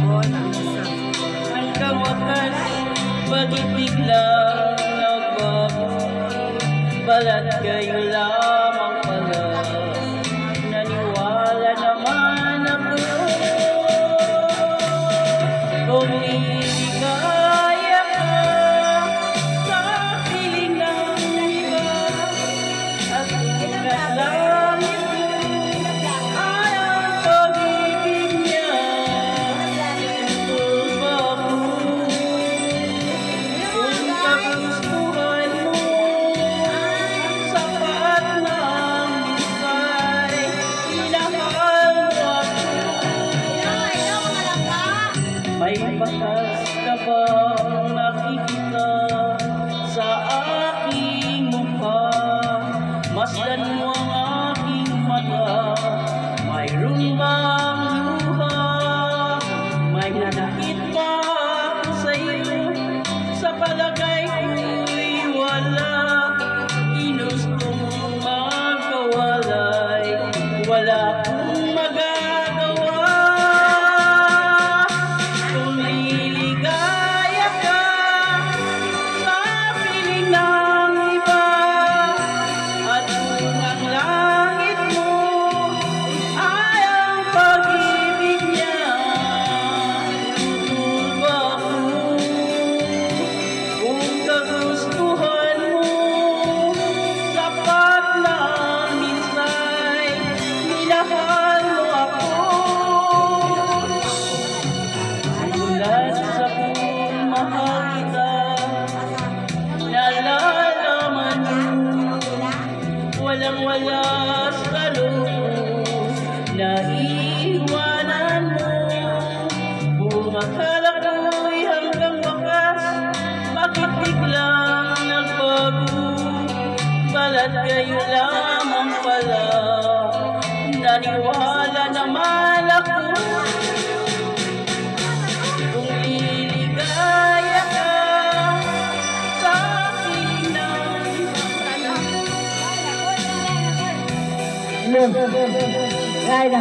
Hanggang wakas, bakit biglang nagbago? Balat kayo lamang pala, naniwala naman ako. Kung liligaya ka sa piling ng iba, at langit ay ang pag-ibig niya. Tulpa ko kung kagustuhan mo, sapat na ang misay, minahal mo ako. May bakas ka bang nakikita sa aking mukha? Masdan mo ang aking mata, mayroon bang luha? May nanakit ba ako sa'yo? Sa palagay ko'y wala. Ginusto mong magkawalay, wala akong magagawa. Kung liligaya ka sa piling ng iba, at kung ang langit mo ay ang pag-ibig niya, tutulba ako. Kung kagustuhan mo, sapat na ang minsay, minahal mo ako. Simulat sa pagmamahal kita, nalalaman mo, walang-wala sa loob, naiiwanan mo. Kung akala ko'y hanggang wakas, bakit biglang nagbago? Balat kayo lamang pala, naniwala naman ako. Kung liligaya ka sa piling ng Right,